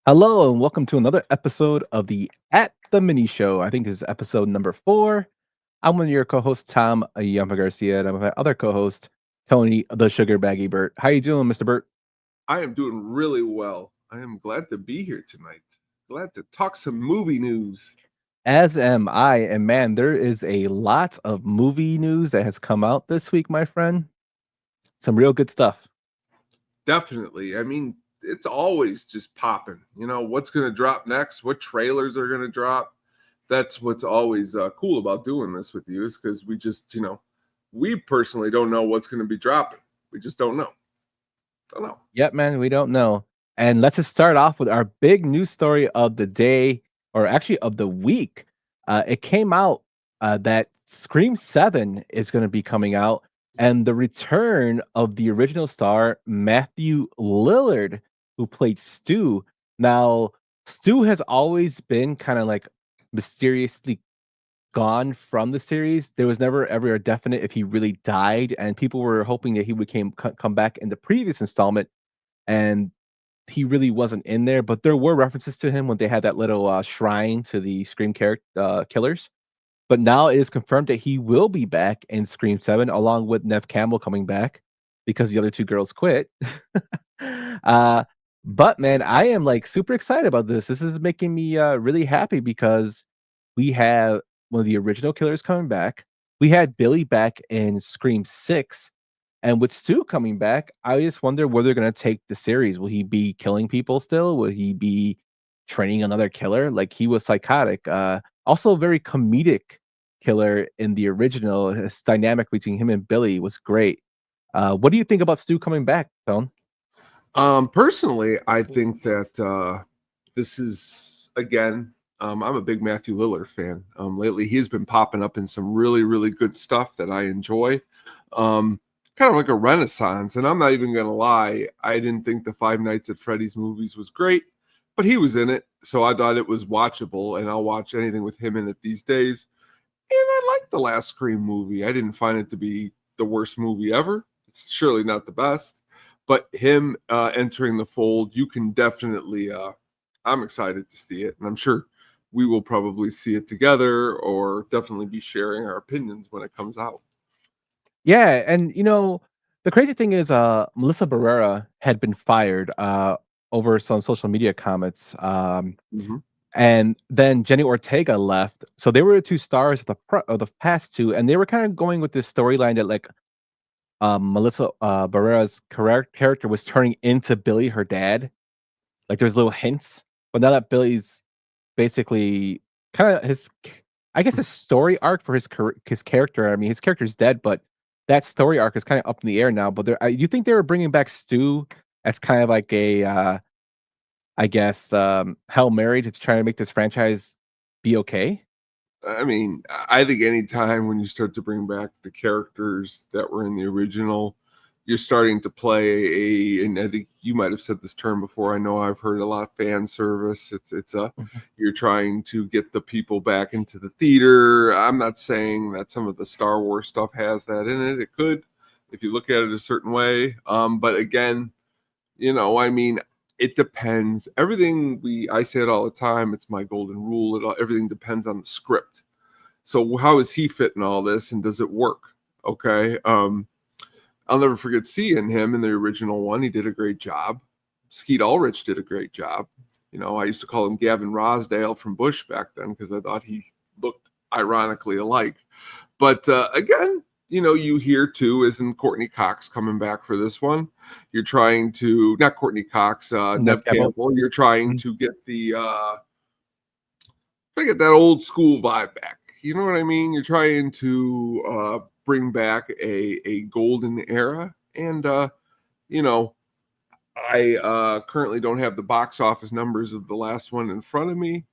Hello and welcome to another episode of the At the Mini Show. I think this is episode number 4. I'm one of your co-hosts, Tom Yampa Garcia, and I'm with my other co-host, Tony the Sugar Baggy Burt. How you doing, Mr. Burt? I am doing really well. I am glad to be here tonight. Glad to talk some movie news. As am I, and man, there is a lot of movie news that has come out this week, my friend. Some real good stuff. Definitely. I mean, it's always just popping. What's going to drop next? What trailers are going to drop? That's what's always cool about doing this with you is because we just, we personally don't know what's going to be dropping. We just don't know. Don't know. Yep, man, we don't know. And let's just start off with our big news story of the day, or actually of the week. It came out that Scream 7 is going to be coming out, and the return of the original star, Matthew Lillard, who played Stu. Now, Stu has always been kind of like mysteriously gone from the series. There was never ever a definite if he really died, and people were hoping that he would come back in the previous installment, and he really wasn't in there. But there were references to him when they had that little shrine to the Scream character killers. But now it is confirmed that he will be back in Scream 7, along with Nev Campbell coming back because the other two girls quit. uh, but man, I am like super excited about this. This is making me really happy because we have one of the original killers coming back. We had Billy back in Scream 6. And with Stu coming back, I just wonder where they're going to take the series. Will he be killing people still? Will he be training another killer? Like he was psychotic. Also, a very comedic killer in the original. His dynamic between him and Billy was great. What do you think about Stu coming back, Tone? Personally, I think that this is again. I'm a big Matthew Lillard fan. Lately, he's been popping up in some really, really good stuff that I enjoy. Kind of like a renaissance. And I'm not even going to lie, I didn't think the Five Nights at Freddy's movies was great, but he was in it, so I thought it was watchable, and I'll watch anything with him in it these days. And I liked the last Scream movie. I didn't find it to be the worst movie ever. It's surely not the best, but him entering the fold, you can definitely. I'm excited to see it, and I'm sure we will probably see it together, or definitely be sharing our opinions when it comes out. Yeah, and the crazy thing is, Melissa Barrera had been fired over some social media comments. Mm-hmm. And then Jenny Ortega left. So they were the 2 stars of the past 2, and they were kinda going with this storyline that, like, Melissa, Barrera's character was turning into Billy, her dad. Like, there's little hints, but now that Billy's basically kinda his story arc for his character. I mean, his character's dead, but that story arc is kinda up in the air now. But you think they were bringing back Stu as kind of like a, I guess, Hail Mary to try to make this franchise be okay? I mean, I think anytime when you start to bring back the characters that were in the original, you're starting to play and I think you might have said this term before. I know I've heard a lot of fan service. It's a Mhm. you're trying to get the people back into the theater. I'm not saying that some of the Star Wars stuff has that in it. It could, if you look at it a certain way. But again, I mean, it depends. I say it all the time. It's my golden rule. Everything depends on the script. So how is he fitting all this, and does it work? Okay. I'll never forget seeing him in the original one. He did a great job. Skeet Ulrich did a great job. I used to call him Gavin Rosdale from Bush back then because I thought he looked ironically alike. But again, you hear too, isn't Courtney Cox coming back for this one? You're trying to, not Courtney Cox, Nev Nev Campbell? Campbell. You're trying Mhm. to get that old school vibe back. You know what I mean? You're trying to bring back a golden era. And, you know, I currently don't have the box office numbers of the last one in front of me,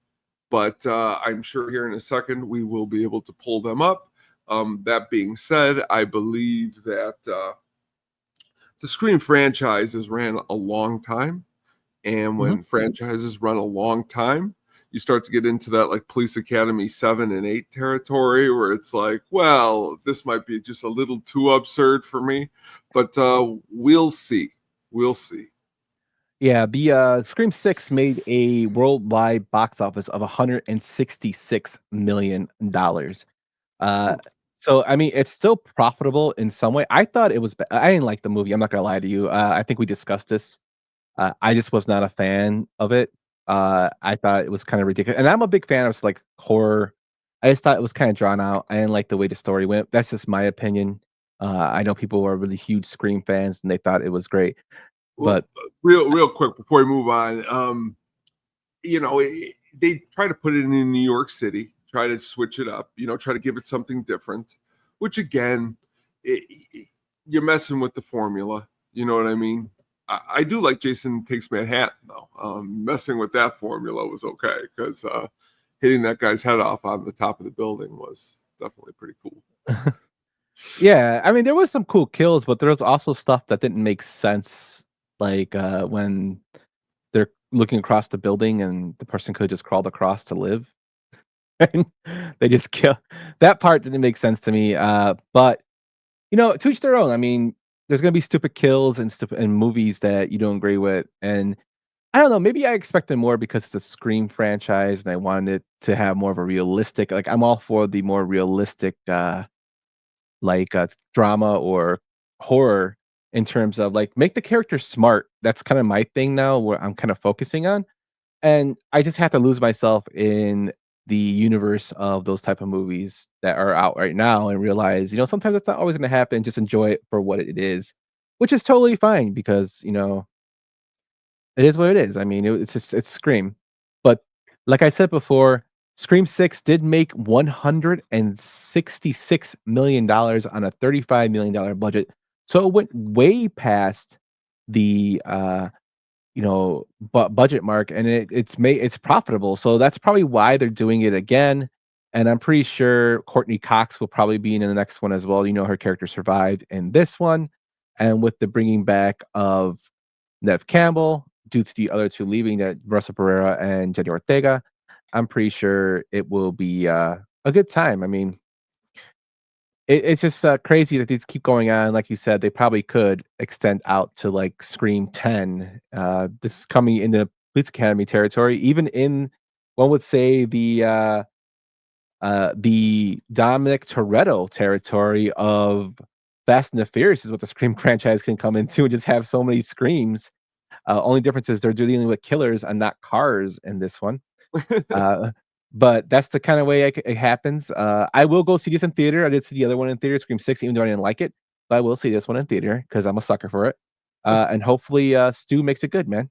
but I'm sure here in a second we will be able to pull them up. That being said, I believe that the Scream franchises ran a long time. And Mhm. when franchises run a long time, you start to get into that like Police Academy 7 and 8 territory where it's like, well, this might be just a little too absurd for me. But we'll see. We'll see. Yeah, the Scream 6 made a worldwide box office of $166 million. Uh, Hmm. so I mean, it's still profitable in some way. I thought it was. I didn't like the movie. I'm not gonna lie to you. I think we discussed this. I just was not a fan of it. I thought it was kind of ridiculous, and I'm a big fan of like horror. I just thought it was kind of drawn out. I didn't like the way the story went. That's just my opinion. I know people who are really huge Scream fans, and they thought it was great. Well, But real quick before we move on, they try to put it in New York City, try to switch it up, try to give it something different, which again, you're messing with the formula. You know what I mean? I do like Jason Takes Manhattan though. Messing with that formula was okay because hitting that guy's head off on the top of the building was definitely pretty cool. yeah, I mean, there was some cool kills, but there was also stuff that didn't make sense, like when they're looking across the building and the person could just crawled across to live. And they just kill that part didn't make sense to me. But to each their own. I mean, there's gonna be stupid kills and stupid in movies that you don't agree with. And I don't know, maybe I expected more because it's a Scream franchise and I wanted it to have more of a realistic like I'm all for the more realistic drama or horror in terms of like make the character smart. That's kind of my thing now where I'm kind of focusing on. And I just have to lose myself in the universe of those type of movies that are out right now and realize, sometimes that's not always gonna happen, just enjoy it for what it is, which is totally fine because, it is what it is. I mean, it's Scream. But like I said before, Scream 6 did make $166 million on a $35 million budget. So it went way past the budget mark, and it's profitable. So that's probably why they're doing it again. And I'm pretty sure Courtney Cox will probably be in the next one as well. Her character survived in this one, and with the bringing back of Nev Campbell due to the other two leaving, that Russell Pereira and Jenny Ortega, I'm pretty sure it will be a good time. I mean, it's just, crazy that these keep going on. Like you said, they probably could extend out to, like, Scream 10. This is coming into Police Academy territory, even in, one would say, the Dominic Toretto territory of Fast and the Furious is what the Scream franchise can come into and just have so many Screams. Only difference is they're dealing with killers and not cars in this one. Uh, but that's the kinda way it happens. I will go see this in theater. I did see the other one in theater, Scream 6, even though I didn't like it, but I will see this one in theater because 'cause I'm a sucker for it. And hopefully, Stu makes it good, man.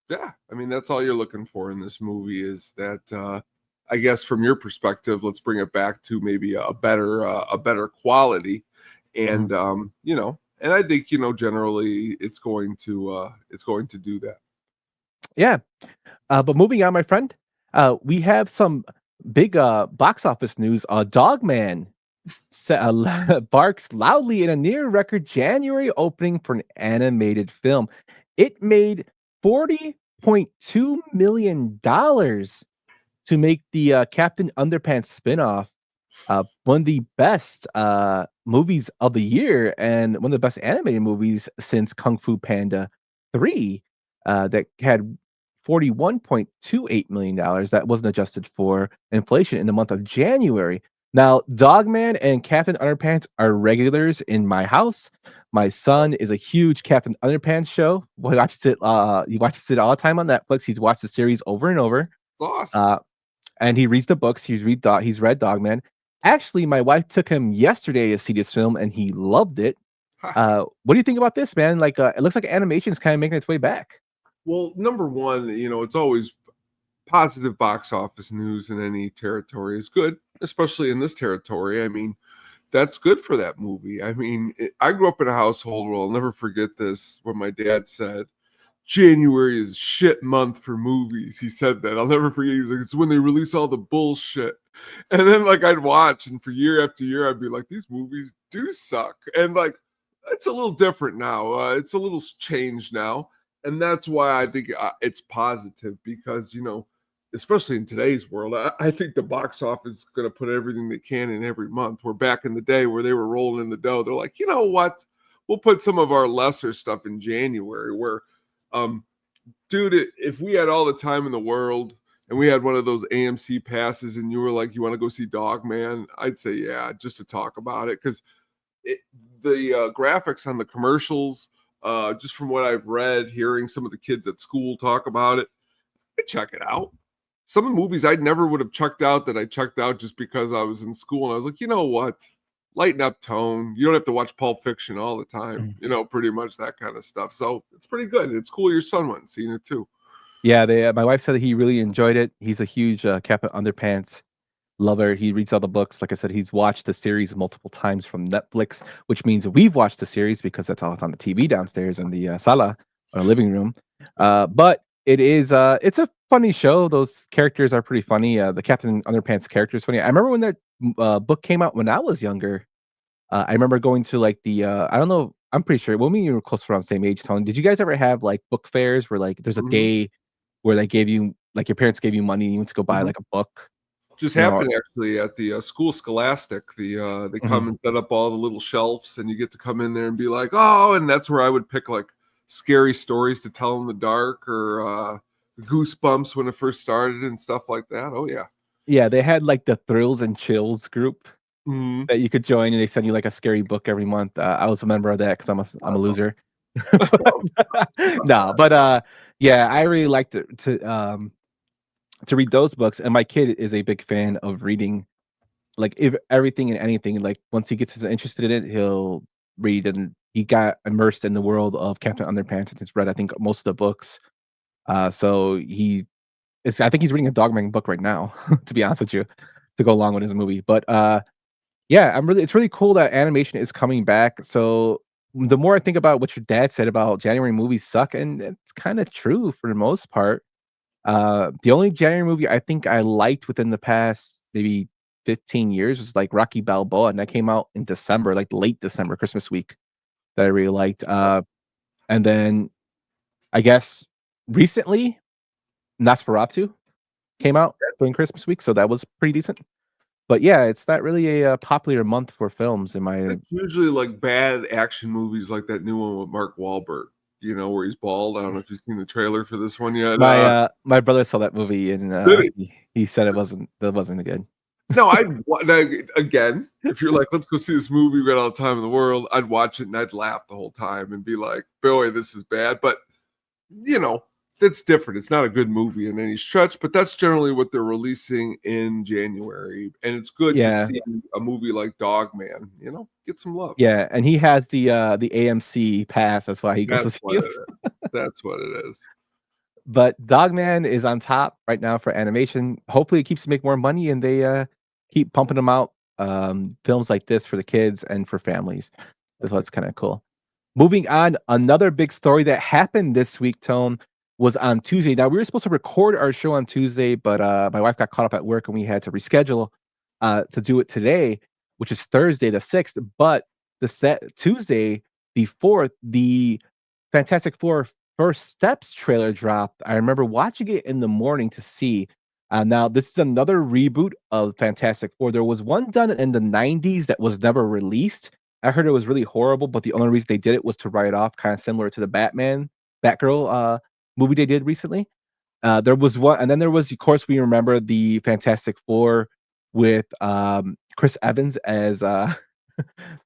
Yeah, I mean that's all you're looking for in this movie is that I guess from your perspective, let's bring it back to maybe a better quality, Mhm. and and I think generally it's going to do that. Yeah, but moving on, my friend, we have some big, box office news. Dogman barks loudly in a near record January opening for an animated film. It made $40.2 million to make the Captain Underpants spinoff one of the best movies of the year and one of the best animated movies since Kung Fu Panda 3 that had $41.28 million that wasn't adjusted for inflation in the month of January. Now, Dogman and Captain Underpants are regulars in my house. My son is a huge Captain Underpants show. He watches it all the time on Netflix. He's watched the series over and over. It's awesome. Uh, and he reads the books. He's read Dogman. Actually, my wife took him yesterday to see this film, and he loved it. What do you think about this, man? Like, it looks like animation is kind of making its way back. Well, number one, it's always positive box office news in any territory is good, especially in this territory. I mean, that's good for that movie. I mean, I grew up in a household where I'll never forget this when my dad said, January is shit month for movies. He said that. I'll never forget. He's like, it's when they release all the bullshit. And then like I'd watch, and for year after year, I'd be like, these movies do suck. And like it's a little different now. It's a little changed now. And that's why I think it's positive because, especially in today's world, I think the box office is going to put everything they can in every month. We're back in the day where they were rolling in the dough. They're like, you know what? We'll put some of our lesser stuff in January where um, Dude, if we had all the time in the world and we had one of those AMC passes and you were like, you want to go see Dogman, I'd say yeah, just to talk about it because the graphics on the commercials, just from what I've read, hearing some of the kids at school talk about it, I check it out. Some of the movies I never would have checked out that I checked out just because I was in school and I was like, you know what? Lighten up tone. You don't have to watch Pulp Fiction all the time, Mm. pretty much that kind of stuff. So it's pretty good. It's cool your son went and seen it too. Yeah, they my wife said that he really enjoyed it. He's a huge, Captain Underpants lover. He reads all the books. Like I said, he's watched the series multiple times from Netflix, which means we've watched the series because that's all it's on the TV downstairs in the, sala or living room. But it's a funny show. Those characters are pretty funny. The Captain Underpants character is funny. I remember when that, book came out when I was younger. I remember going to, like, I don't know, I'm pretty sure well, me and you were close around the same age, Tony. Did you guys ever have, like, book fairs where, like, there's a Mhm, day where they gave you like, your parents gave you money and you went to go buy, mhm. like, a book, Just you know? happened actually at the school Scholastic. They Mhm. come and set up all the little shelves, and you get to come in there and be like, oh, and that's where I would pick like scary stories to tell in the dark or Goosebumps when it first started and stuff like that. Oh yeah. Yeah, they had, like, the Thrills and Chills group Mhm. that you could join, and they send you, like, a scary book every month. I was a member of that because 'cause I'm a That's loser. awesome. No, but, yeah, I really like to read those books, and my kid is a big fan of reading, like, if everything and anything, like, once he gets interested in it, he'll read, and he got immersed in the world of Captain Underpants and has read, I think, most of the books. So I think he's reading a Dogman book right now, to be honest with you, to go along with his movie. But, yeah, it's really cool that animation is coming back. So, the more I think about what your dad said about January movies suck, and it's kinda true for the most part. The only January movie I think I liked within the past maybe 15 years was, like, Rocky Balboa, and that came out in December, like, late December, Christmas week, that I really liked. And then I guess recently, Nosferatu came out during Christmas week, so that was pretty decent. But yeah, it's not really a, popular month for films in my It's usually like bad action movies like that new one with Mark Wahlberg, where he's bald. I don't know if you've seen the trailer for this one yet. my brother saw that movie and, Did he? he said that wasn't good. No, again, if you're like, let's go see this movie, we got all the time in the world, I'd watch it and I'd laugh the whole time and be like, boy, this is bad. But you know, that's different. It's not a good movie in any stretch, but that's generally what they're releasing in January. And it's good to Yeah, see a movie like Dogman, get some love. yeah, and he has the AMC pass, that's why he goes to That's see what it. it is. That's what it is. But Dogman is on top right now for animation. Hopefully, it keeps to make more money, and they, keep pumping them out, films like this for the kids and for families. So that's kinda cool. Moving on, another big story that happened this week, Tone, was on Tuesday. Now, we were supposed to record our show on Tuesday, but, my wife got caught up at work, and we had to reschedule, to do it today, which is Thursday the 6th, but the set Tuesday, the 4th, the Fantastic Four First Steps trailer dropped. I remember watching it in the morning to see. Now this is another reboot of Fantastic Four. There was one done in the '90s that was never released. I heard it was really horrible, but the only reason they did it was to write it off, kind of similar to the Batgirl movie they did recently. There was one, and then there was, of course, we remember the Fantastic Four with Chris Evans as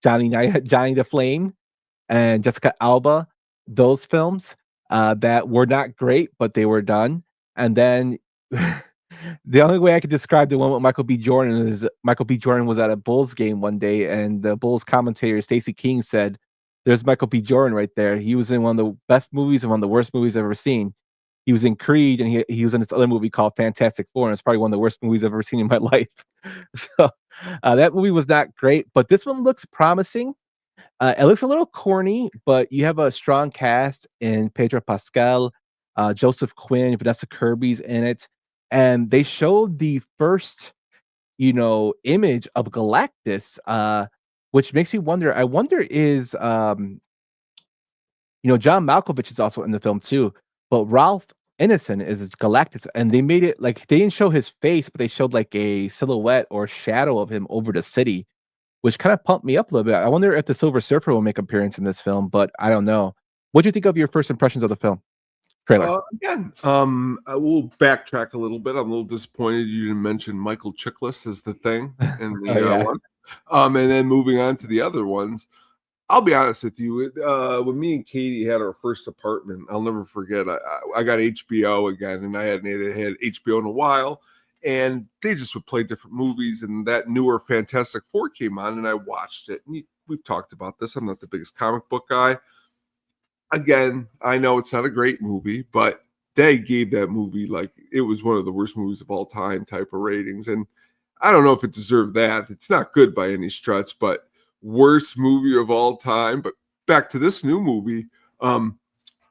Johnny the Flame and Jessica Alba, those films, that were not great, but they were done. And then the only way I could describe the one with Michael B. Jordan is Michael B. Jordan was at a Bulls game one day, and the Bulls commentator, Stacey King, said, "There's Michael B. Jordan right there. He was in one of the best movies and one of the worst movies I've ever seen. He was in Creed, and he was in this other movie called Fantastic Four, and it's probably one of the worst movies I've ever seen in my life." So, that movie was not great, but this one looks promising. It looks a little corny, but you have a strong cast in Pedro Pascal, Joseph Quinn, Vanessa Kirby's in it, and they showed the first, image of Galactus, which makes me wonder. I wonder is John Malkovich is also in the film too, but Ralph Ineson is Galactus, and they made it like they didn't show his face, but they showed like a silhouette or shadow of him over the city, which kinda pumped me up a little bit. I wonder if the Silver Surfer will make appearance in this film, but I don't know. What'd you think of your first impressions of the film? trailer. Again, I will backtrack a little bit. I'm a little disappointed you didn't mention Michael Chiklis as the thing in Oh the yeah. one. And then moving on to the other ones, I'll be honest with you. When me and Katie had our first apartment, I'll never forget. I got HBO again, and I hadn't had HBO in a while, and they just would play different movies. And that newer Fantastic Four came on, and I watched it. And we've talked about this. I'm not the biggest comic book guy. Again, I know it's not a great movie, but they gave that movie like it was one of the worst movies of all time type of ratings. And I don't know if it deserved that. It's not good by any stretch, but worst movie of all time. But back to this new movie,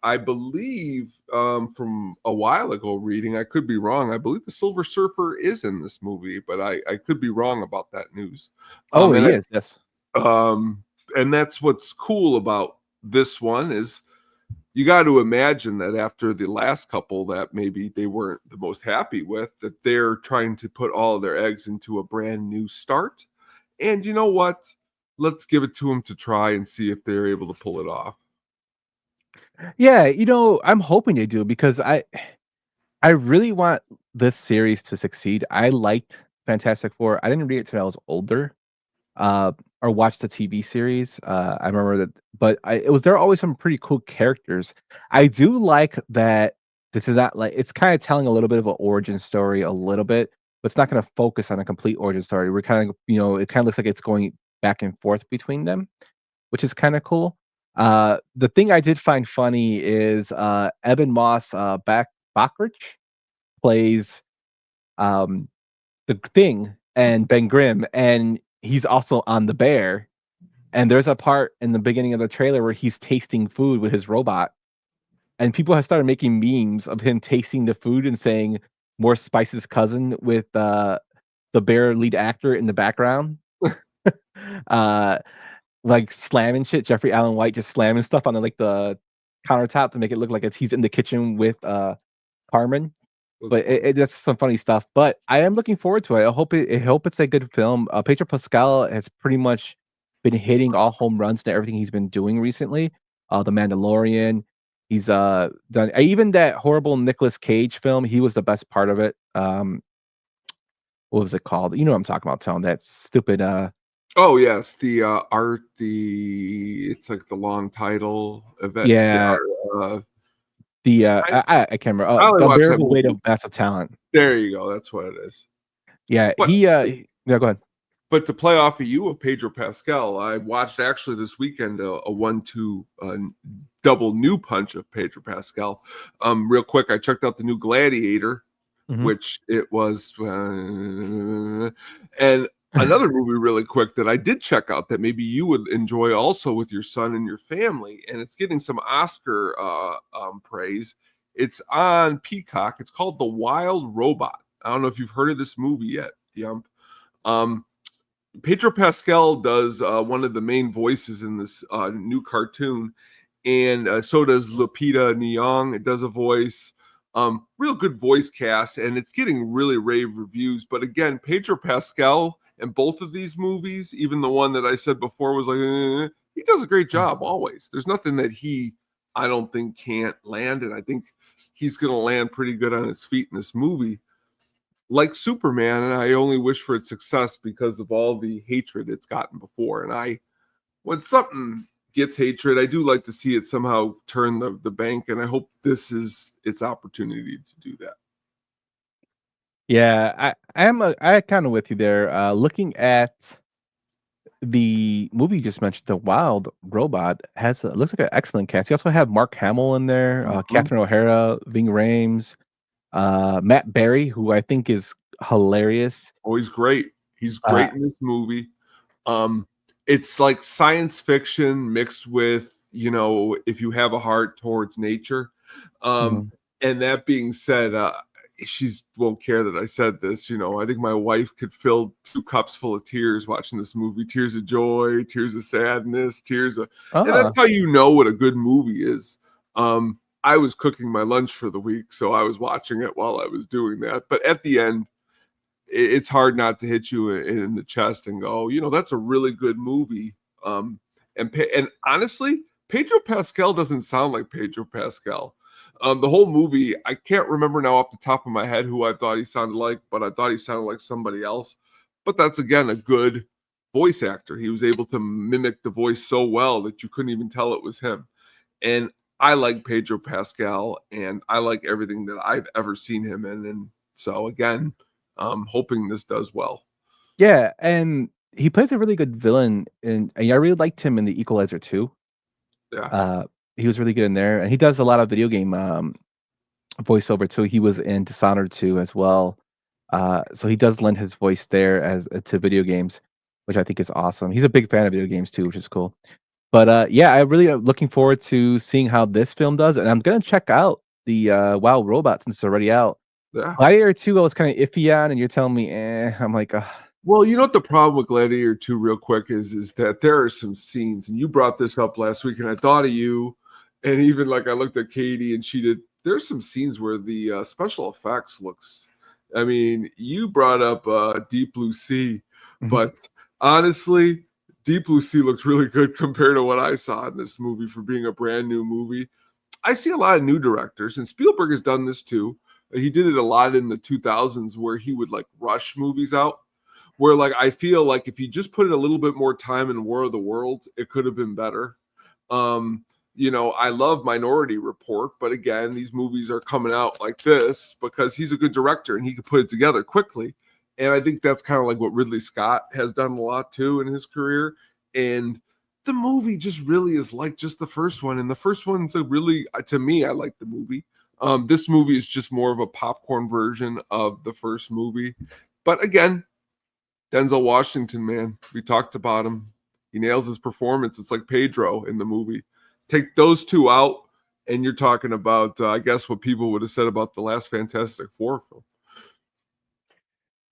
I believe from a while ago reading, I could be wrong. I believe the Silver Surfer is in this movie, but I could be wrong about that news. Oh, And he is. Yes. and that's what's cool about this one is you got to imagine that after the last couple that maybe they weren't the most happy with, that they're trying to put all of their eggs into a brand new start. And you know what? Let's give it to them to try and see if they're able to pull it off. Yeah, I'm hoping they do because I really want this series to succeed. I liked Fantastic Four. I didn't read it till I was older, uh, or watch the TV series. I remember that, but it was there are always some pretty cool characters. I do like that this is not like it's kind of telling a little bit of an origin story, a little bit, but it's not going to focus on a complete origin story. We're kind of, it kind of looks like it's going back and forth between them, which is kind of cool. The thing I did find funny is Evan Moss Backrich plays um, the Thing and Ben Grimm, and he's also on the Bear. And there's a part in the beginning of the trailer where he's tasting food with his robot, and people have started making memes of him tasting the food and saying "more Spice's cousin" with the Bear lead actor in the background, uh, like slamming shit. Jeffrey Allen White just slamming stuff on the countertop to make it look like he's in the kitchen with Carmen. That's But funny. that's some funny stuff, but I am looking forward to it. I hope it's a good film. Pedro Pascal has pretty much been hitting all home runs to everything he's been doing recently. The Mandalorian, he's, done even that horrible Nicolas Cage film, he was the best part of it. What was it called? You know what I'm talking about, Tone, that stupid, Oh yes, the art, the it's like the long title event. The yeah, art, I, I can't remember, I only The watched that Unbearable Weight movie. of Massive Talent. There you go. That's what it is. Yeah, But yeah, go ahead. but to play off of you of Pedro Pascal, I watched actually this weekend a 1-2 double new punch of Pedro Pascal. Real quick, I checked out the new Gladiator, Mhm. which it was, and another movie really quick that I did check out that maybe you would enjoy also with your son and your family, and it's getting some Oscar praise. It's on Peacock. It's called The Wild Robot. I don't know if you've heard of this movie yet, Yump. Um, Pedro Pascal does one of the main voices in this new cartoon, and so does Lupita Nyong'o. It does a voice, real good voice cast, and it's getting really rave reviews. But again, Pedro Pascal in both of these movies, even the one that I said before was like, he does a great job always. There's nothing that I don't think, can't land, and I think he's going to land pretty good on his feet in this movie like Superman, and I only wish for its success because of all the hatred it's gotten before. And when something gets hatred, I do like to see it somehow turn the bank, and I hope this is its opportunity to do that. Yeah, I kinda with you there. Looking at the movie you just mentioned, The Wild Robot has looks like an excellent cast. You also have Mark Hamill in there, Mhm. Catherine O'Hara, Ving Rhames, Matt Berry, who I think is hilarious. Oh, he's great. He's Uh, great in this movie. Um, it's like science fiction mixed with, if you have a heart towards nature. Um, mhm. and that being said, she's won't care that I said this. I think my wife could fill 2 cups full of tears watching this movie. Tears of joy, tears of sadness, and that's Ah, how you know what a good movie is. I was cooking my lunch for the week, so I was watching it while I was doing that. But at the end, it's hard not to hit you in the chest and go, that's a really good movie. And honestly, Pedro Pascal doesn't sound like Pedro Pascal. The whole movie, I can't remember now off the top of my head who I thought he sounded like, but I thought he sounded like somebody else. But that's again a good voice actor. He was able to mimic the voice so well that you couldn't even tell it was him. And I like Pedro Pascal, and I like everything that I've ever seen him in. And so again, hoping this does well. Yeah, and he plays a really good villain, and I really liked him in The Equalizer 2. Yeah, Uh, he was really good in there, and he does a lot of video game voiceover too. He was in Dishonored 2 as well. So he does lend his voice there as to video games, which I think is awesome. He's a big fan of video games too, which is cool. But yeah, I really am looking forward to seeing how this film does, and I'm gonna check out the WoW Robot since it's already out. yeah. Gladiator 2, I was kind of iffy on, and you're telling me, eh? I'm like, ugh. Well, you know what the problem with Gladiator 2 real quick is that there are some scenes, and you brought this up last week, and I thought of you, and even like I looked at Katie, and she did. There's some scenes where the special effects looks. I mean, you brought up Deep Blue Sea, Mhm. but honestly, Deep Blue Sea looks really good compared to what I saw in this movie for being a brand new movie. I see a lot of new directors, and Spielberg has done this too. He did it a lot in the 2000s where he would like rush movies out where like I feel like if you just put in a little bit more time in War of the Worlds, it could have been better. Um, I love Minority Report, but again, these movies are coming out like this because he's a good director and he can put it together quickly. And I think that's kind of like what Ridley Scott has done a lot too in his career. And the movie just really is like just the first one. And the first one's a really, to me, I like the movie. This movie is just more of a popcorn version of the first movie. But again, Denzel Washington, man, we talked about him. He nails his performance. It's like Pedro in the movie. Take those two out, and you're talking about, I guess, what people would have said about the last Fantastic Four film.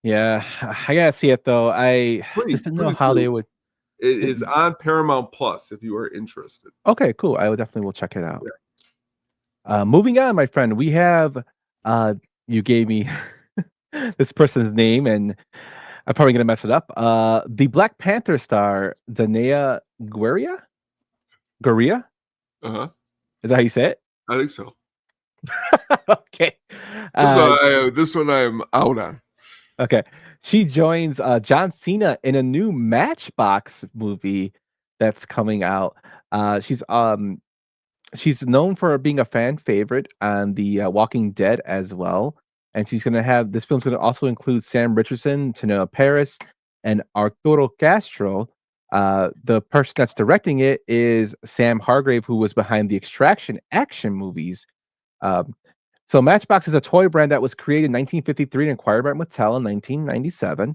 Yeah, I gotta see it though. I Please, just didn't know please how they do. would. It is on Paramount Plus if you are interested. Okay, cool. I would definitely will check it out. Yeah. Moving on, my friend, we have you gave me this person's name, and I'm probably gonna mess it up. The Black Panther star Danea Guerra. Guerra, Uh-huh. is that how you say it? I think so. Okay. This one, Uh, this one I am out on. okay. She joins John Cena in a new Matchbox movie that's coming out. She's known for being a fan favorite on the Walking Dead as well, and she's gonna have this film's gonna also include Sam Richardson, Tanoa Paris, and Arturo Castro. The person that's directing it is Sam Hargrave, who was behind the Extraction action movies. Um, so Matchbox is a toy brand that was created in 1953 and acquired by Mattel in 1997.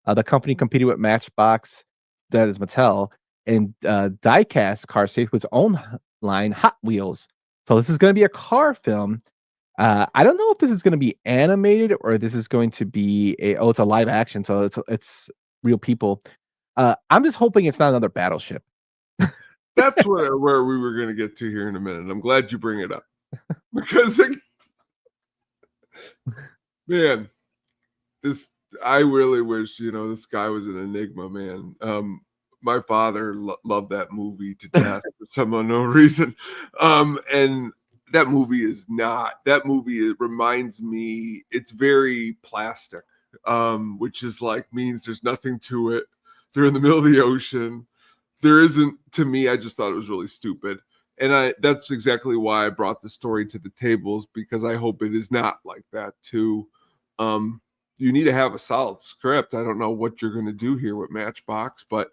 The company competed with Matchbox, that is Mattel, and diecast car series with its own line, Hot Wheels. So this is going to be a car film. I don't know if this is going to be animated or this is going to be it's a live action, so it's real people. I'm just hoping it's not another Battleship. That's where we were going to get to here in a minute. I'm glad you bring it up because, man, this I really wish this guy was an enigma, man. My father loved that movie to death for some unknown reason, and that movie is not. That movie it reminds me it's very plastic, which is like means there's nothing to it. They're in the middle of the ocean. There isn't to me. I just thought it was really stupid. And that's exactly why I brought the story to the tables because I hope it is not like that too. Um, you need to have a solid script. I don't know what you're going to do here with Matchbox, but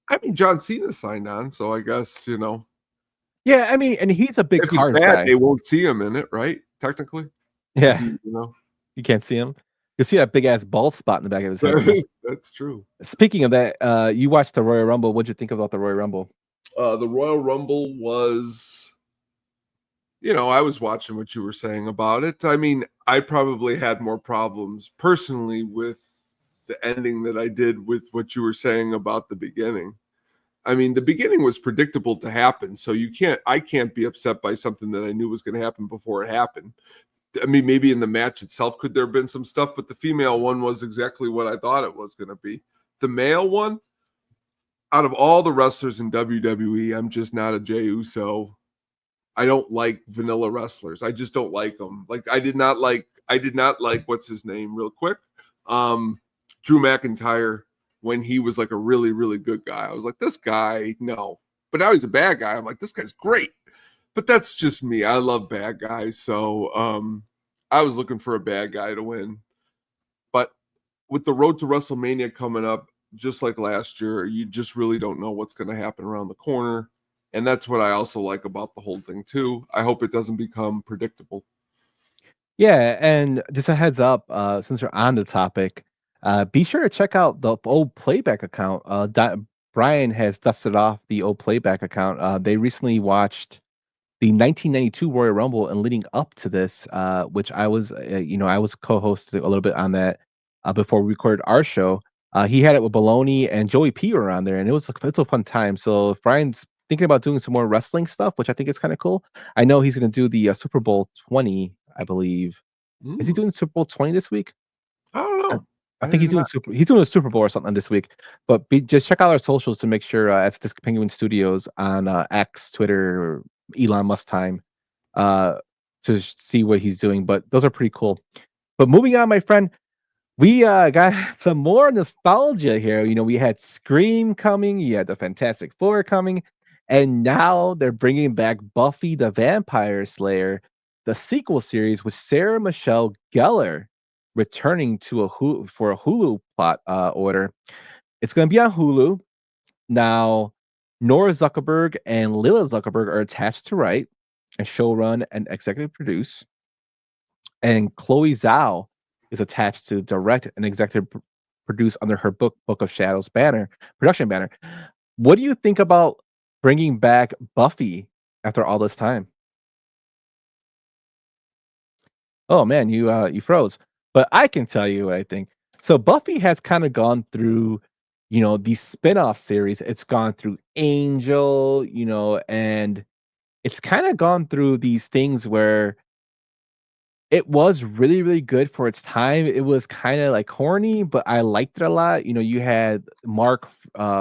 I mean, John Cena signed on, so I guess Yeah, I mean, and he's a big if it's cars bad, guy. they won't see him in it, right? Technically, because Yeah, you can't see him. You see that big ass bald spot in the back of his head, though. that's true. Speaking of that, you watched the Royal Rumble. What'd you think about the Royal Rumble? The Royal Rumble was, I was watching what you were saying about it. I mean, I probably had more problems personally with the ending that I did with what you were saying about the beginning. I mean, the beginning was predictable to happen, so I can't be upset by something that I knew was going to happen before it happened. I mean, maybe in the match itself, could there have been some stuff, but the female one was exactly what I thought it was going to be. The male one, out of all the wrestlers in WWE, I'm just not a Jey Uso. I don't like vanilla wrestlers. I just don't like them. Like I did not like what's his name real quick. Drew McIntyre when he was like a really, really good guy. I was like, this guy, no. But now he's a bad guy. I'm like, this guy's great. But that's just me. I love bad guys. So I was looking for a bad guy to win. But with the road to WrestleMania coming up, just like last year, you just really don't know what's going to happen around the corner. And that's what I also like about the whole thing, too. I hope it doesn't become predictable. Yeah, and just a heads up, since we're on the topic, be sure to check out the old playback account. Brian has dusted off the old playback account. They recently watched the 1992 Royal Rumble, and leading up to this, which I was, I was co-hosting a little bit on that before we recorded our show. He had it with Baloney and Joey P were on there, and it's a fun time. So if Brian's thinking about doing some more wrestling stuff, which I think is kind of cool. I know he's going to do the Super Bowl 20, I believe. Is he doing Super Bowl 20 this week? I don't I, know. I I think did not. he's doing a Super Bowl or something this week. But just check out our socials to make sure it's Disc Penguin Studios on X, Twitter, or Elon Musk time uh, to see what he's doing. But those are pretty cool. But moving on, my friend, we got some more nostalgia here. We had Scream coming, you had the Fantastic Four coming, and now they're bringing back Buffy the Vampire Slayer, the sequel series with Sarah Michelle Gellar returning to for a Hulu plot order. It's going to be on Hulu now. Nora Zuckerberg and Lila Zuckerberg are attached to write and showrun and executive produce, and Chloe Zhao is attached to direct and executive produce under her Book of Shadows production banner. What do you think about bringing back Buffy after all this time? Oh man, you froze. But I can tell you what I think. So Buffy has kind of gone through, these spin-off series. It's gone through Angel, and it's kind of gone through these things where it was really, really good for its time. It was kinda, like, corny, but I liked it a lot. You had Mark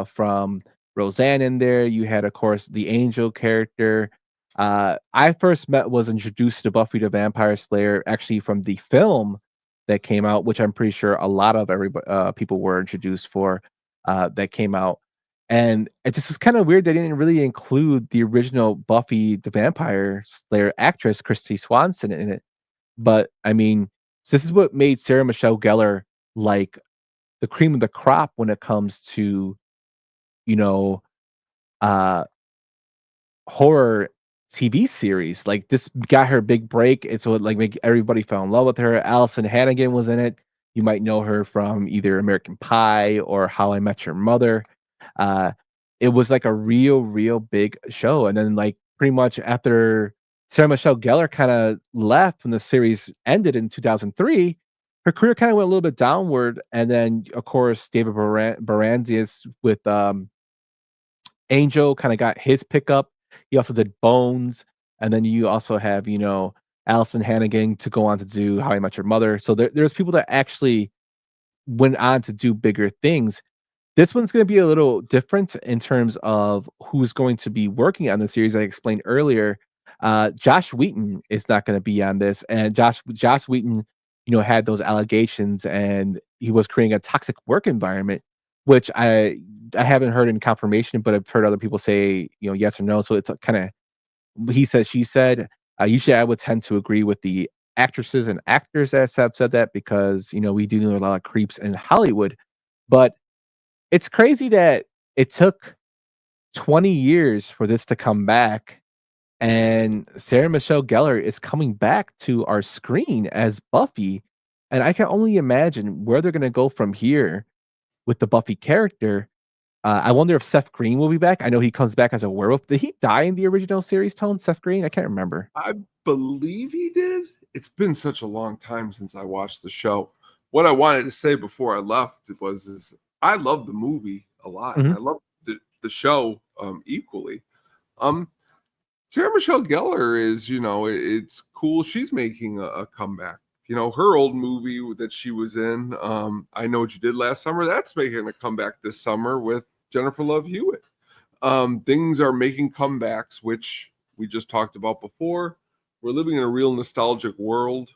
from Roseanne in there. You had, of course, the Angel character. I first was introduced to Buffy the Vampire Slayer actually from the film that came out, which I'm pretty sure a lot of people were introduced for, that came out. And it just was kinda weird they didn't really include the original Buffy the Vampire Slayer actress, Christy Swanson, in it. But, I mean, this is what made Sarah Michelle Gellar, like, the cream of the crop when it comes to, you know, uh, horror TV series. Like, this got her big break. It's what, like, make everybody fell in love with her. Allison Hannigan was in it. You might know her from either American Pie or How I Met Your Mother. Uh, it was, like, a real, real big show, and then, like, pretty much after Sarah Michelle Gellar kinda left when the series ended in 2003, her career kinda went a little bit downward, and then, of course, David Boreanaz with, Angel kinda got his pickup. He also did Bones, and then you also have, Allison Hannigan to go on to do How I Met Your Mother. So there's people that actually went on to do bigger things. This one's gonna be a little different in terms of who's going to be working on the series. I explained earlier, Josh Wheaton is not gonna be on this, and Josh Wheaton, had those allegations, and he was creating a toxic work environment, which I haven't heard any confirmation, but I've heard other people say, yes or no. So it's a kinda he said, she said. Usually I would tend to agree with the actresses and actors that have said that because, we do know a lot of creeps in Hollywood, but it's crazy that it took 20 years for this to come back, and Sarah Michelle Gellar is coming back to our screen as Buffy, and I can only imagine where they're gonna go from here with the Buffy character. I wonder if Seth Green will be back. I know he comes back as a werewolf. Did he die in the original series, Tone, Seth Green? I can't remember. I believe he did. It's been such a long time since I watched the show. What I wanted to say before I left is I love the movie a lot, and Mhm. I love the show equally. Um, Sarah Michelle Gellar is, it's cool. She's making a comeback. Her old movie that she was in, I Know What You Did Last Summer, that's making a comeback this summer with Jennifer Love Hewitt. Things are making comebacks, which we just talked about before. We're living in a real nostalgic world.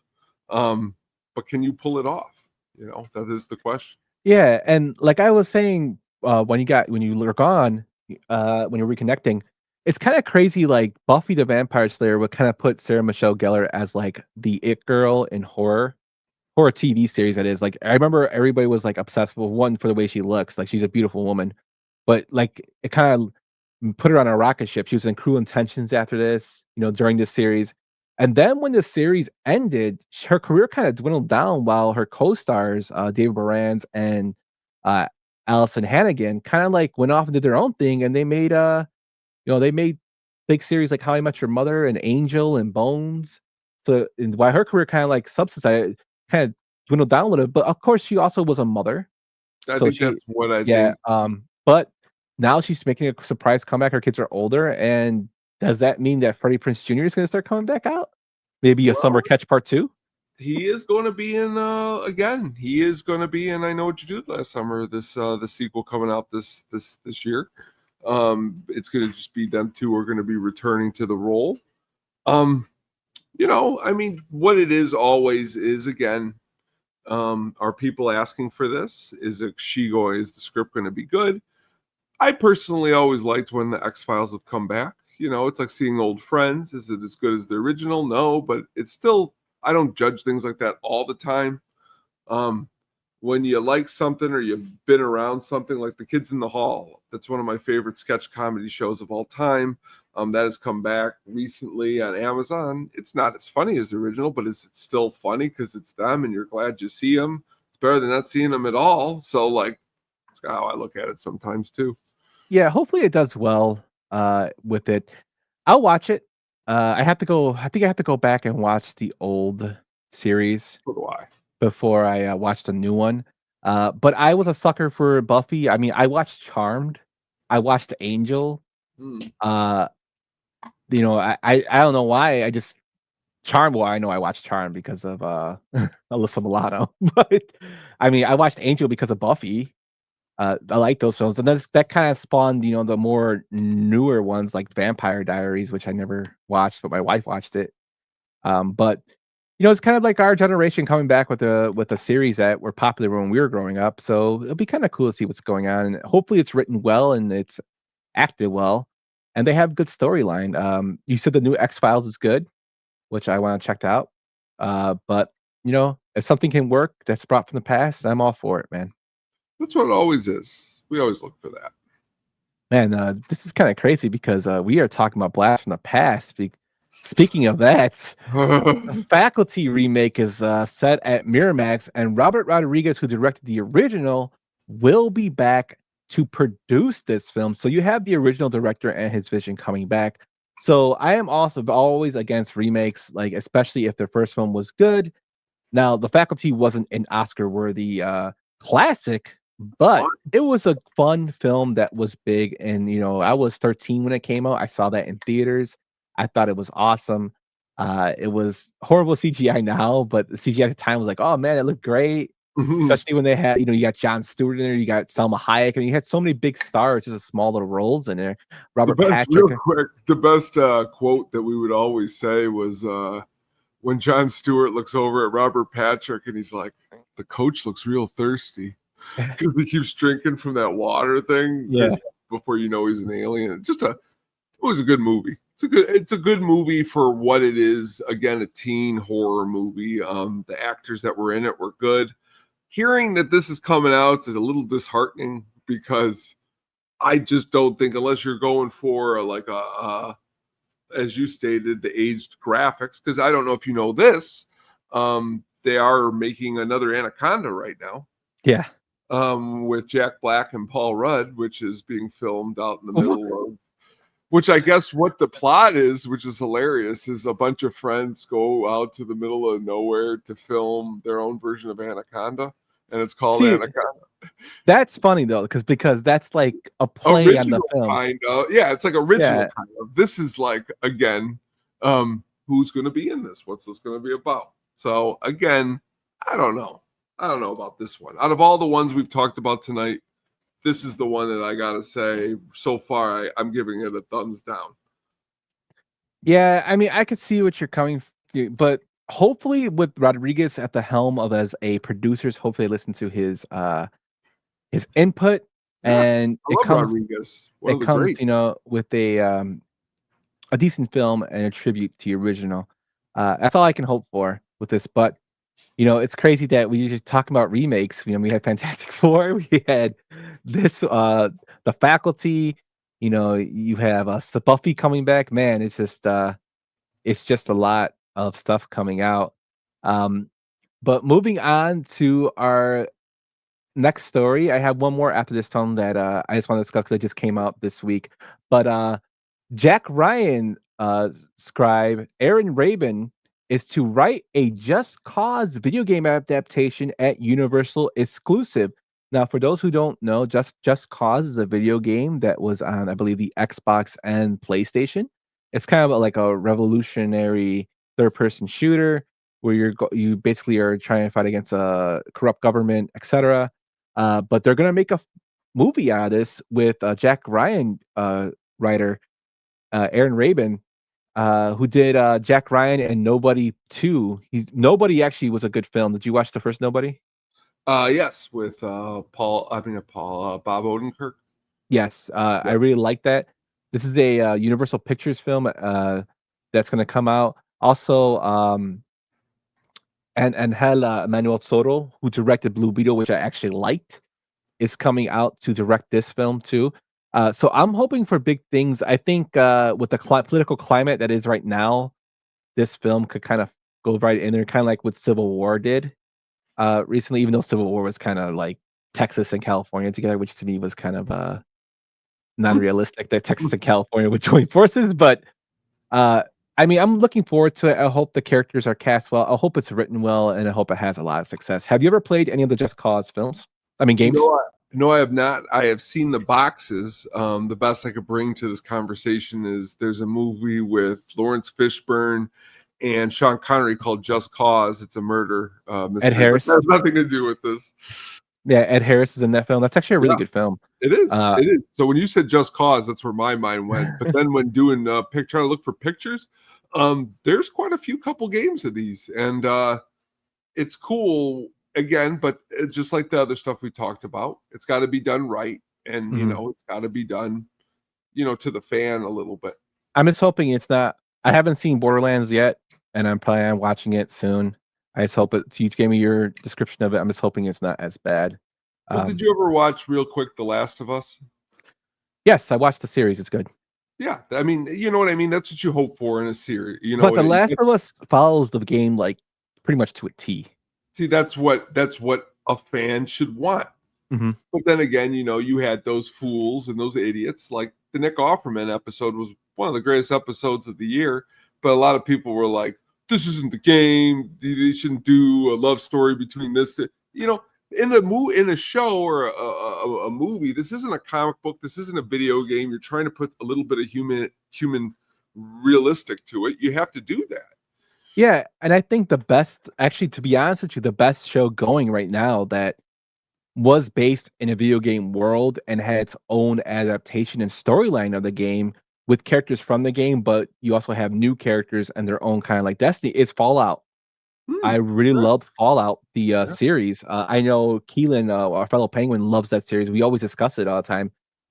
But can you pull it off? That is the question. Yeah, and like I was saying, when you were gone, when you're reconnecting, it's kinda crazy, like, Buffy the Vampire Slayer would kinda put Sarah Michelle Gellar as, like, the it girl in horror TV series that is. Like, I remember everybody was, like, obsessed with, 1, for the way she looks, like, she's a beautiful woman, but, like, it kinda put her on a rocket ship. She was in Cruel Intentions after this, during this series, and then when the series ended, her career kinda dwindled down while her co-stars, David Morans and, uh, Allison Hannigan kinda, like, went off and did their own thing, and they made big series like How I Met Your Mother and Angel and Bones. So and while her career kinda, like, kinda dwindled down a little, but of course, she also was a mother. I So think she that's what I yeah, think. but now she's making a surprise comeback. Her kids are older, and does that mean that Freddie Prinze Jr. is gonna start coming back out? Maybe a Summer Well, Catch part 2? he is going to be in again. He is going to be in I Know What You Did Last Summer. The sequel coming out this year. It's going to just be them two are going to be returning to the role. I mean, what it is always is again. Are people asking for this? Is the script going to be good? I personally always liked when the X-Files have come back. It's like seeing old friends. Is it as good as the original? No, but it's still, I don't judge things like that all the time. Um, when you like something or you've been around something like The Kids in the Hall, that's one of my favorite sketch comedy shows of all time. That has come back recently on Amazon. It's not as funny as the original, but it's still funny because it's them and you're glad you see them. It's better than not seeing them at all. So, like, that's how I look at it sometimes too. Yeah, hopefully it does well, with it. I'll watch it. I think I have to go back and watch the old series So do I. before I, watch the new one. But I was a sucker for Buffy. I mean, I watched Charmed. I watched Angel. Hmm. Uh, I don't know why, I just Charmed, well, I know I watched Charmed because of, Alyssa Milano, but, I mean, I watched Angel because of Buffy. I like those films, and that kinda spawned, the more newer ones like Vampire Diaries, which I never watched, but my wife watched it. But, it's kind of like our generation coming back with a series that were popular when we were growing up, so it'll be kinda cool to see what's going on, and hopefully it's written well and it's acted well, and they have good storyline. You said the new X-Files is good, which I wanna check out. But, if something can work that's brought from the past, I'm all for it, man. That's what it always is. We always look for that. Man, this is kinda crazy because, we are talking about blast from the past. Speaking of that, the Faculty remake is, set at Miramax, and Robert Rodriguez, who directed the original, will be back to produce this film. So you have the original director and his vision coming back. So I am also always against remakes, like, especially if the first film was good. Now, The Faculty wasn't an Oscar-worthy, classic, It's but fun. it was a fun film that was big, and, I was 13 when it came out. I saw that in theaters. I thought it was awesome. It was horrible CGI now, but the CGI at the time was like, "Oh, man, it looked great." Especially when they had you got Jon Stewart in there, you got Salma Hayek, and you had so many big stars, just small little roles in there. The Robert best, real Patrick. quick, the best quote that we would always say was when Jon Stewart looks over at Robert Patrick and he's like, "The coach looks real thirsty," because he keeps drinking from that water thing. Yeah. Because before you know he's an alien. It was a good movie. It's a good movie for what it is. Again, a teen horror movie. The actors that were in it were good. Hearing that this is coming out is a little disheartening because I just don't think unless you're going for like as you stated, the aged graphics. Because I don't know if you know this, they are making another Anaconda right now, Yeah. with Jack Black and Paul Rudd, which is being filmed out in the middle of. Which I guess what the plot is, which is hilarious, is a bunch of friends go out to the middle of nowhere to film their own version of Anaconda, and it's called See, Anaconda. that's funny though, because that's like a play on the Original film. kind of, yeah, it's like original Yeah. kind of. This is like again, who's going to be in this? What's this going to be about? So again, I don't know. I don't know about this one. Out of all the ones we've talked about tonight, this is the one that I gotta say so far. I'm giving it a thumbs down. Yeah, I mean, I could see what you're coming to, but hopefully with Rodriguez at the helm of as a producers, hopefully listen to his input Yeah, and I love Rodriguez, one of it the comes, greats. with a decent film and a tribute to the original. That's all I can hope for with this, but it's crazy that we usually talk about remakes. We had Fantastic Four, we had this, The Faculty, you have, Buffy coming back. Man, it's just a lot of stuff coming out. Um, but moving on to our next story, I have one more after this, Tom, that, I just wanna discuss because it just came out this week. But, Jack Ryan, scribe Aaron Rabin is to write a Just Cause video game adaptation at Universal exclusive. Now, for those who don't know, Just Cause is a video game that was on, I believe, the Xbox and PlayStation. It's kind of like a revolutionary third-person shooter where you basically are trying to fight against a corrupt government, etc. But they're gonna make a movie out of this with Jack Ryan, writer Aaron Rabin, who did Jack Ryan and Nobody 2. Nobody actually was a good film. Did you watch the first Nobody? Yes, with Bob Odenkirk. Yes, I Yes. really like that. This is a Universal Pictures film that's going to come out. Also, and Hel Manuel Soto, who directed Blue Beetle, which I actually liked, is coming out to direct this film too. So I'm hoping for big things. I think with the political climate that is right now, this film could kind of go right in there, kind of like what Civil War did recently. Even though Civil War was kind of like Texas and California together, which to me was kind of non-realistic that Texas and California would join forces. But uh, I mean, I'm looking forward to it. I hope the characters are cast well. I hope it's written well, and I hope it has a lot of success. Have you ever played any of the Just Cause films? I mean, games? No, I have not. I have seen the boxes. The best I could bring to this conversation is there's a movie with Lawrence Fishburne and Sean Connery called Just Cause. It's a murder Ed mystery, but that Harris. has nothing to do with this. Yeah, Ed Harris is in that film. That's actually a really Yeah, good film. it is. Uh, It is. So when you said Just Cause, that's where my mind went. But then when doing trying to look for pictures, there's quite a few couple games of these, and it's cool again, but just like the other stuff we talked about, it's got to be done right, and mhm. it's got to be done, to the fan a little bit. I'm just hoping it's not. I haven't seen Borderlands yet, and I'm planning on watching it soon. I just hope it. So you gave me your description of it. I'm just hoping it's not as bad. Well, did Um, you ever watch real quick The Last of Us? yes, I watched the series. It's good, Yeah, I mean, you know what I mean. That's what you hope for in a series. but The Last of Us follows the game like pretty much to a T. See, that's what a fan should want. Mhm. But then again, you had those fools and those idiots. Like the Nick Offerman episode was one of the greatest episodes of the year. But a lot of people were like, "This isn't the game. They shouldn't do a love story between this." In a show or a movie, this isn't a comic book. This isn't a video game. You're trying to put a little bit of human realistic to it. You have to do that. Yeah, and I think the best, actually, to be honest with you, the best show going right now that was based in a video game world and had its own adaptation and storyline of the game with characters from the game, but you also have new characters and their own kind of like destiny is Fallout. I really Okay. loved Fallout, the Yeah. series. I know Keelan, our fellow Penguin, loves that series. We always discuss it all the time,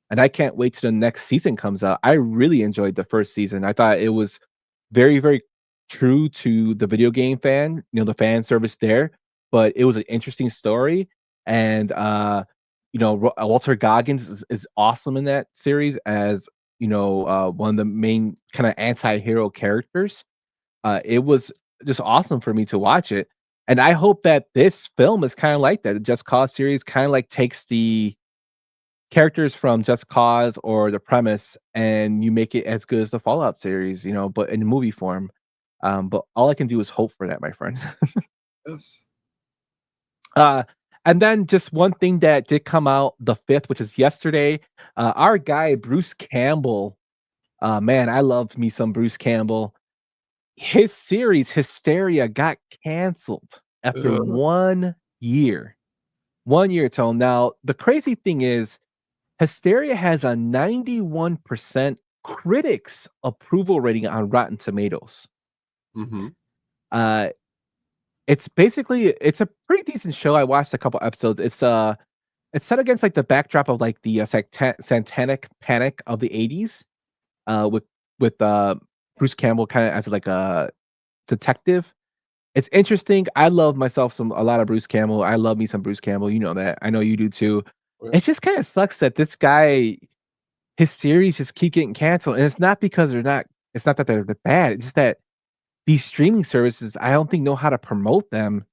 and I can't wait till the next season comes out. I really enjoyed the first season. I thought it was very, very true to the video game fan, the fan service there, but it was an interesting story. And Walter Goggins is awesome in that series as one of the main kind of anti-hero characters. It was just awesome for me to watch it, and I hope that this film is kinda like that. The Just Cause series kinda, like, takes the characters from Just Cause or the premise, and you make it as good as the Fallout series, but in movie form. But all I can do is hope for that, my friend. Yes. Uh, and then just one thing that did come out the 5th, which is yesterday, our guy Bruce Campbell, man, I loved me some Bruce Campbell. His series, Hysteria, got canceled after Uh, 1 year. 1 year, Tone. Now, the crazy thing is Hysteria has a 91% critics' approval rating on Rotten Tomatoes. Hmm. Uh, it's a pretty decent show. I watched a couple episodes. It's set against like the backdrop of like the satanic panic of the 80s, with with Bruce Campbell kind of as like a detective. It's interesting. I love myself some a lot of Bruce Campbell. I love me some Bruce Campbell. You know that. I know you do too. It just kind of sucks that this guy, his series just keep getting canceled, and it's not because they're not. It's not that they're bad. It's just that these streaming services, I don't think know how to promote them,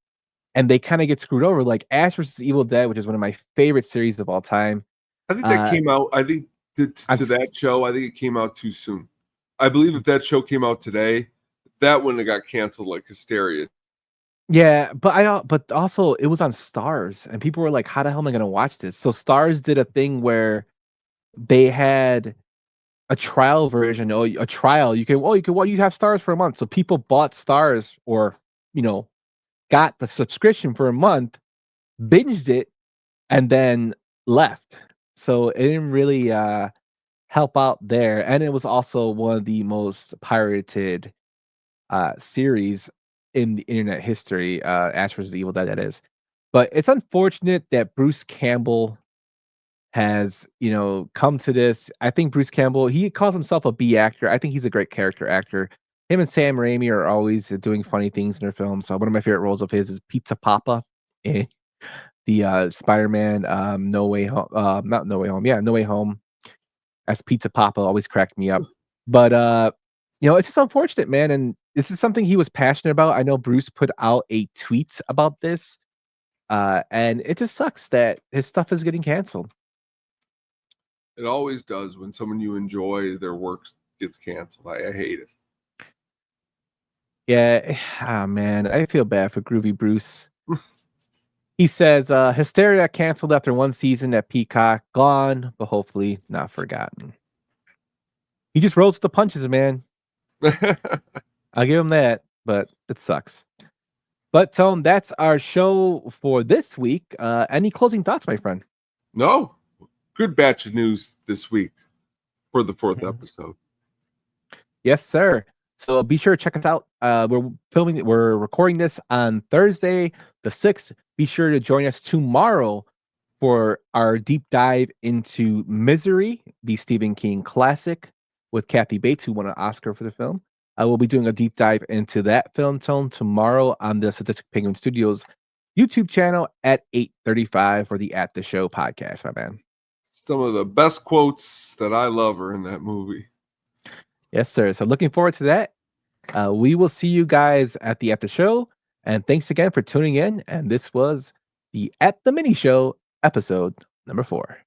and they kind of get screwed over. Like Ash versus Evil Dead, which is one of my favorite series of all time. I think that Uh, came out. I think I'm to that show, I think it came out too soon. I believe if that show came out today, that wouldn't have got canceled like Hysteria. Yeah, but but also it was on Stars, and people were like, "How the hell am I gonna watch this?" So Stars did a thing where they had a trial version, or a trial. You have Stars for a month. So people bought Stars, or you know, got the subscription for a month, binged it, and then left. So it didn't really help out there, and it was also one of the most pirated series in the internet history, Ash vs. Evil Dead, that is. But it's unfortunate that Bruce Campbell has, come to this. I think Bruce Campbell, he calls himself a B actor. I think he's a great character actor. Him and Sam Raimi are always doing funny things in their films. So one of my favorite roles of his is Pizza Papa in the Spider-Man No Way Home, not No Way Home, yeah, No Way Home, as Pizza Papa always cracked me up. But it's just unfortunate, man. And this is something he was passionate about. I know Bruce put out a tweet about this. And it just sucks that his stuff is getting canceled. It always does when someone you enjoy their work gets canceled. I hate it. Yeah, man, I feel bad for Groovy Bruce. He says, Hysteria canceled after one season at Peacock, gone, but hopefully not forgotten. He just rolls with the punches, man. I'll give him that, but it sucks. But Tone, that's our show for this week. Any closing thoughts, my friend? No, good batch of news this week for the fourth episode. Yes, sir. So be sure to check us out. We're recording this on Thursday, the 6th. Be sure to join us tomorrow for our deep dive into Misery, the Stephen King classic, with Kathy Bates, who won an Oscar for the film. I will be doing a deep dive into that film, Tone, tomorrow on the Sadistic Penguin Studios YouTube channel at 8:35 for the At the Show podcast, my man. Some of the best quotes that I love are in that movie. Yes, sir. So looking forward to that. We will see you guys at the show. And thanks again for tuning in. And this was the At the Mini Show, episode number 4.